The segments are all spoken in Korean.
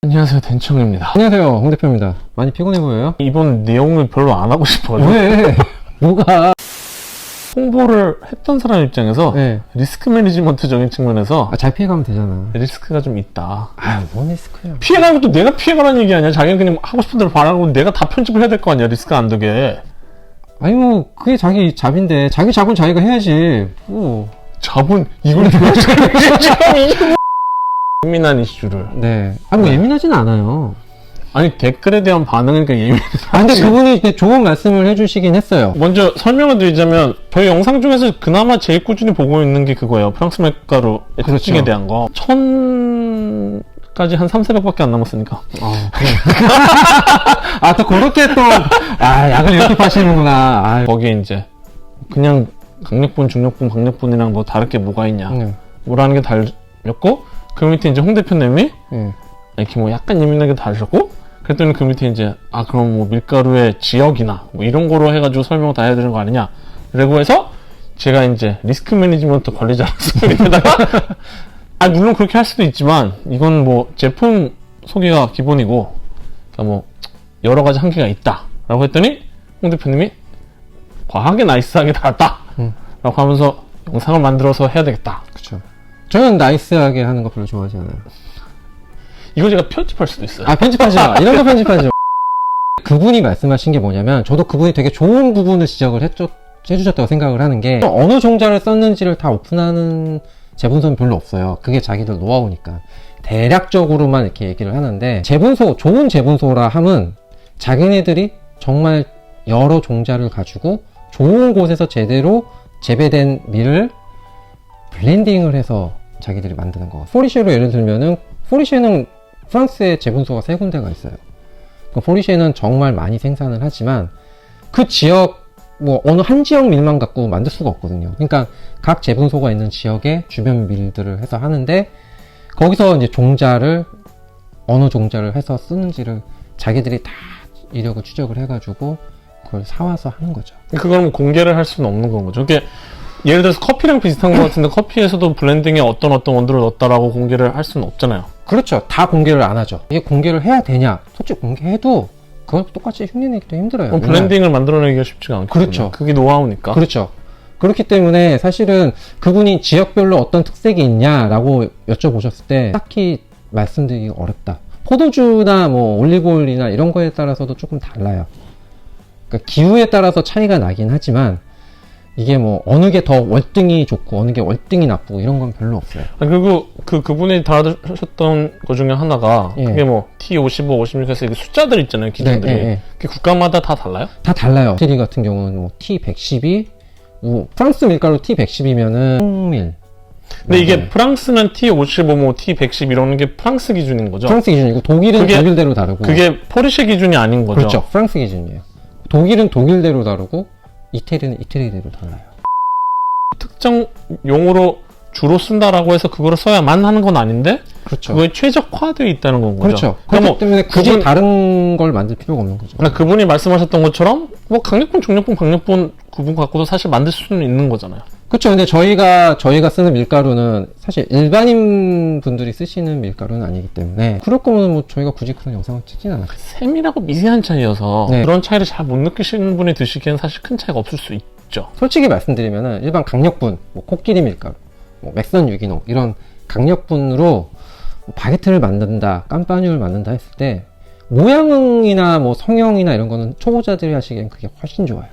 안녕하세요, 댄청입니다. 안녕하세요, 홍 대표입니다. 많이 피곤해 보여요? 이번 내용을 별로 안 하고 싶어요. 왜? 뭐가? 홍보를 했던 사람 입장에서 네. 리스크 매니지먼트적인 측면에서 잘 피해가면 되잖아. 리스크가 좀 있다. 뭔 리스크야. 피해가면 또 내가 피해가라는 얘기 아니야. 자기가 그냥 하고 싶은 대로 말하고 내가 다 편집을 해야 될 거 아니야. 리스크 안 되게. 그게 자기 잡인데, 자기 잡은 자기가 해야지. 잡은 이걸 누가 예민한 이슈를. 네. 예민하진 않아요. 아니, 댓글에 대한 반응은 그러니까 예민해. 근데 그분이 좋은 말씀을 해주시긴 했어요. 먼저 설명을 드리자면 저희 영상 중에서 그나마 제일 꾸준히 보고 있는 게 그거예요. 프랑스 밀가루의 특징에 대한 거. 1000까지 한 3,400밖에 안 남았으니까. 그래. 또 그렇게 또, 약을 이렇게 파시는구나. 거기에 이제 그냥 강력분, 중력분, 강력분이랑 뭐 다를 게 뭐가 있냐. 뭐라는 게 달렸고, 그 밑에 이제 홍 대표님이 이렇게 뭐 약간 예민하게 다르셨고, 그랬더니 그 밑에 이제 그럼 뭐 밀가루의 지역이나 뭐 이런 거로 해가지고 설명 다 해야 되는 거 아니냐. 라고 해서 제가 이제 리스크 매니지먼트 관리자로서 이렇게다가 물론 그렇게 할 수도 있지만 이건 뭐 제품 소개가 기본이고 그러니까 뭐 여러 가지 한계가 있다 라고 했더니 홍 대표님이 과하게 나이스하게 달았다 라고 하면서 영상을 만들어서 해야 되겠다. 그쵸. 저는 나이스하게 하는 거 별로 좋아하지 않아요. 이거 제가 편집할 수도 있어요. 편집하지 마. 이런 거 편집하지 마. 그분이 말씀하신 게 뭐냐면, 저도 그분이 되게 좋은 부분을 지적을 해주셨다고 생각을 하는 게, 어느 종자를 썼는지를 다 오픈하는 재분소는 별로 없어요. 그게 자기들 노하우니까. 대략적으로만 이렇게 얘기를 하는데, 좋은 재분소라 함은 자기네들이 정말 여러 종자를 가지고 좋은 곳에서 제대로 재배된 밀을 블렌딩을 해서 자기들이 만드는 거. 포리쉐로 예를 들면은, 포리쉐는 프랑스에 재분소가 3군데가 있어요. 포리쉐는 정말 많이 생산을 하지만 그 지역, 어느 한 지역 밀만 갖고 만들 수가 없거든요. 그러니까 각 재분소가 있는 지역에 주변 밀들을 해서 하는데, 거기서 이제 어느 종자를 해서 쓰는지를 자기들이 다 이력을 추적을 해가지고 그걸 사와서 하는 거죠. 그거는 공개를 할 수는 없는 건 거죠. 그게 예를 들어서 커피랑 비슷한 것 같은데 커피에서도 블렌딩에 어떤 원두를 넣었다라고 공개를 할 수는 없잖아요. 그렇죠. 다 공개를 안 하죠. 이게 공개를 해야 되냐? 솔직히 공개해도 그걸 똑같이 흉내내기도 힘들어요. 블렌딩을 만들어내기가 쉽지가 않거든요. 그렇죠. 그게 노하우니까. 그렇죠. 그렇기 때문에 사실은 그분이 지역별로 어떤 특색이 있냐라고 여쭤보셨을 때 딱히 말씀드리기 어렵다. 포도주나 올리브오일이나 이런 거에 따라서도 조금 달라요. 그러니까 기후에 따라서 차이가 나긴 하지만 이게 어느 게 더 월등히 좋고 어느 게 월등히 나쁘고 이런 건 별로 없어요. 그리고 그분이 달아주셨던 것 중에 하나가 그게 T55, 56에서 이게 숫자들 있잖아요, 기준들이. 그게 국가마다 다 달라요? 다 달라요. 이태리 같은 경우는 T112, 프랑스 밀가루 T110이면은 홍밀. 근데 이게 프랑스는 T55, T110 이러는 게 프랑스 기준인 거죠? 프랑스 기준이고 독일은 독일대로 다르고. 그게 포르쉐 기준이 아닌 거죠? 그렇죠. 프랑스 기준이에요. 독일은 독일대로 다르고 이태리는 이태리대로 달라요. 특정 용어로 주로 쓴다라고 해서 그거를 써야만 하는 건 아닌데, 그렇죠. 그거에 최적화되어 있다는 건 거죠. 그렇죠. 그렇기 때문에 굳이 다른 걸 만들 필요가 없는 거죠. 그러니까 그분이 말씀하셨던 것처럼 강력분, 중력분, 강력분 구분 갖고도 사실 만들 수는 있는 거잖아요. 그렇죠. 근데 저희가 쓰는 밀가루는 사실 일반인 분들이 쓰시는 밀가루는 아니기 때문에 그럴 거면 저희가 굳이 그런 영상을 찍진 않아요. 세밀하고 미세한 차이여서 그런 차이를 잘 못 느끼시는 분이 드시기에는 사실 큰 차이가 없을 수 있죠. 솔직히 말씀드리면은 일반 강력분, 코끼리 밀가루, 맥선 유기농 이런 강력분으로 바게트를 만든다, 깜빠뉴를 만든다 했을 때 모양이나 성형이나 이런 거는 초보자들이 하시기엔 그게 훨씬 좋아요.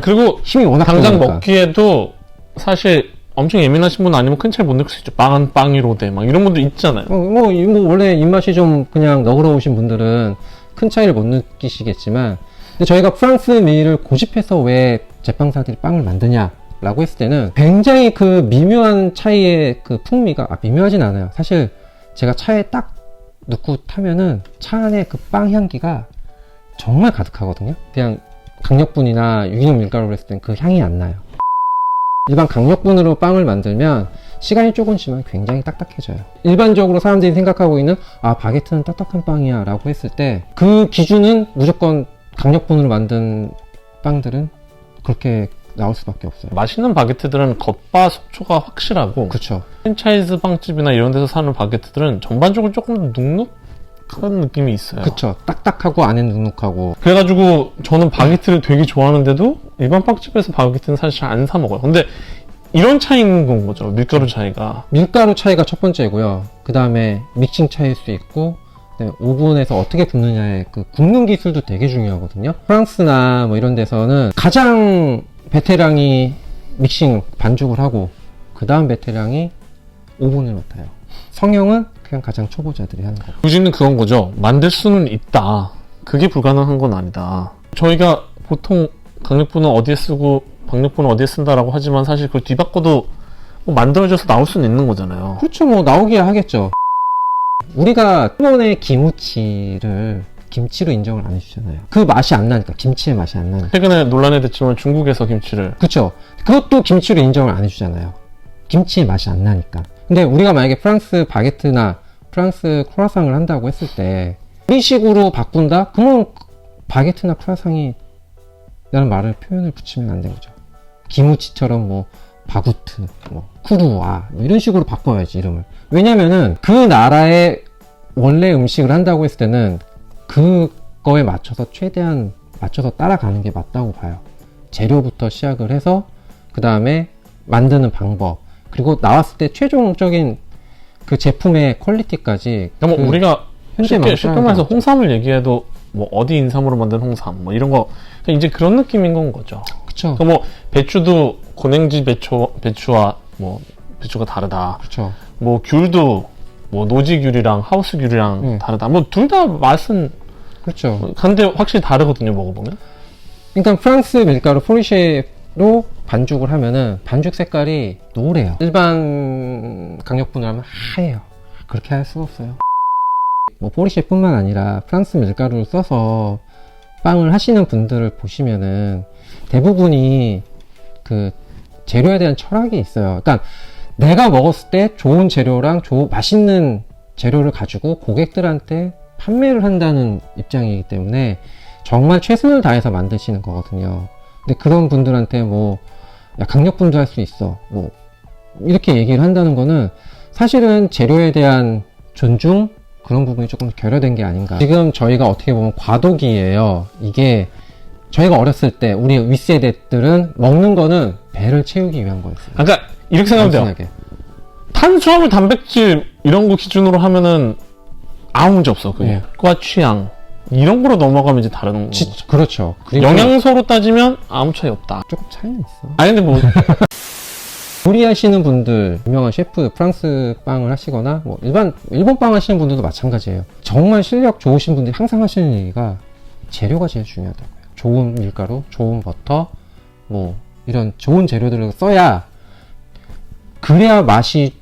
그리고 힘이 워낙 당장 좋으니까. 먹기에도 사실 엄청 예민하신 분 아니면 큰 차이 못 느낄 수 있죠. 빵은 빵이로 돼. 이런 분도 있잖아요. 원래 입맛이 좀 그냥 너그러우신 분들은 큰 차이를 못 느끼시겠지만, 근데 저희가 프랑스 밀을 고집해서 왜 제빵사들이 빵을 만드냐라고 했을 때는 굉장히 그 미묘한 차이의 그 풍미가, 미묘하진 않아요. 사실 제가 차에 딱 넣고 타면은 차 안에 그 빵 향기가 정말 가득하거든요. 그냥 강력분이나 유기농 밀가루를 했을 땐 그 향이 안 나요. 일반 강력분으로 빵을 만들면 시간이 조금 지나면 굉장히 딱딱해져요. 일반적으로 사람들이 생각하고 있는 바게트는 딱딱한 빵이야 라고 했을 때 그 기준은 무조건 강력분으로 만든 빵들은 그렇게 나올 수밖에 없어요. 맛있는 바게트들은 겉바 속초가 확실하고, 그렇죠. 프랜차이즈 빵집이나 이런 데서 사는 바게트들은 전반적으로 조금 더 딱딱한 느낌이 있어요. 그쵸. 딱딱하고 안에 눅눅하고. 그래가지고 저는 바게트를 되게 좋아하는데도 일반 빵집에서 바게트는 사실 잘 안 사 먹어요. 근데 이런 차이인 건 거죠. 밀가루 차이가. 밀가루 차이가 첫 번째고요. 그 다음에 믹싱 차이일 수 있고, 네, 오븐에서 어떻게 굽느냐의 그 굽는 기술도 되게 중요하거든요. 프랑스나 뭐 이런 데서는 가장 베테랑이 믹싱 반죽을 하고, 그 다음 베테랑이 오븐을 맡아요. 성형은 그냥 가장 초보자들이 하는 거고. 요지는 그건 거죠. 만들 수는 있다. 그게 불가능한 건 아니다. 저희가 보통 강력분은 어디에 쓰고 박력분은 어디에 쓴다라고 하지만 사실 그걸 뒤바꿔도 뭐 만들어져서 나올 수는 있는 거잖아요. 그렇죠. 뭐 나오기야 하겠죠. 우리가 일본의 김치로 인정을 안 해주잖아요. 그 맛이 안 나니까. 김치의 맛이 안 나니까. 최근에 논란이 됐지만 중국에서 김치를. 그렇죠. 그것도 김치로 인정을 안 해주잖아요. 김치의 맛이 안 나니까. 근데 우리가 만약에 프랑스 바게트나 프랑스 크루아상을 한다고 했을 때 우리식으로 바꾼다? 그러면 바게트나 크루아상이 라는 말을 표현을 붙이면 안 되는 거죠. 기무치처럼 뭐 바구트, 뭐 쿠루아 뭐 이런 식으로 바꿔야지 이름을. 왜냐면은 그 나라의 원래 음식을 한다고 했을 때는 그거에 맞춰서 최대한 맞춰서 따라가는 게 맞다고 봐요. 재료부터 시작을 해서 그 다음에 만드는 방법, 그리고 나왔을 때 최종적인 그 제품의 퀄리티까지. 그러니까 뭐 우리가 현재 쉽게 말해서 홍삼을 얘기해도 뭐 어디 인삼으로 만든 홍삼 뭐 이런 거 이제 그런 느낌인 건 거죠. 그쵸. 뭐 배추도 고냉지 배추와 뭐 배추가 다르다. 그쵸. 뭐 귤도 뭐 노지 귤이랑 하우스 귤이랑 다르다. 뭐 둘 다 맛은 그렇죠. 근데 확실히 다르거든요, 먹어보면. 그러니까 프랑스 밀가루 포리쉐로 반죽을 하면은 반죽 색깔이 노래요. 일반 강력분을 하면 하얘요. 그렇게 할 수가 없어요. 뭐 포리쉐뿐만 아니라 프랑스 밀가루를 써서 빵을 하시는 분들을 보시면은 대부분이 그 재료에 대한 철학이 있어요. 그러니까 내가 먹었을 때 좋은 재료랑 맛있는 재료를 가지고 고객들한테 판매를 한다는 입장이기 때문에 정말 최선을 다해서 만드시는 거거든요. 근데 그런 분들한테 뭐 야, 강력분도 할 수 있어 뭐 이렇게 얘기를 한다는 거는 사실은 재료에 대한 존중, 그런 부분이 조금 결여된 게 아닌가. 지금 저희가 어떻게 보면 과도기예요. 이게 저희가 어렸을 때 우리 윗세대들은 먹는 거는 배를 채우기 위한 거였어요. 그러니까 이렇게 생각하면 돼요. 탄수화물, 단백질 이런 거 기준으로 하면은 아무 문제 없어. 그게 과 취향 이런 거로 넘어가면 이제 다른 거. 그렇죠. 영양소로 따지면 아무 차이 없다. 조금 차이는 있어. 아니 근데 뭐 요리하시는 분들, 유명한 셰프, 프랑스 빵을 하시거나 뭐 일본 빵 하시는 분들도 마찬가지예요. 정말 실력 좋으신 분들이 항상 하시는 얘기가 재료가 제일 중요하다고요. 좋은 밀가루, 좋은 버터, 뭐 이런 좋은 재료들을 써야 그래야 맛이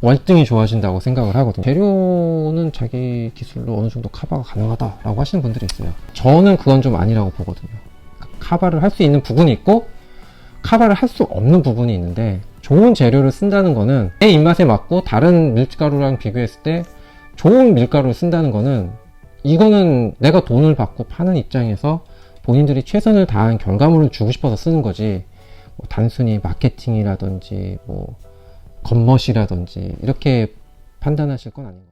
월등히 좋아진다고 생각을 하거든요. 재료는 자기 기술로 어느 정도 커버가 가능하다라고 하시는 분들이 있어요. 저는 그건 좀 아니라고 보거든요. 커버를 할 수 있는 부분이 있고 커버를 할 수 없는 부분이 있는데, 좋은 재료를 쓴다는 거는 내 입맛에 맞고 다른 밀가루랑 비교했을 때 좋은 밀가루를 쓴다는 거는, 이거는 내가 돈을 받고 파는 입장에서 본인들이 최선을 다한 결과물을 주고 싶어서 쓰는 거지, 뭐 단순히 마케팅이라든지 뭐 겉멋이라든지 이렇게 판단하실 건 아닌 것 같아요.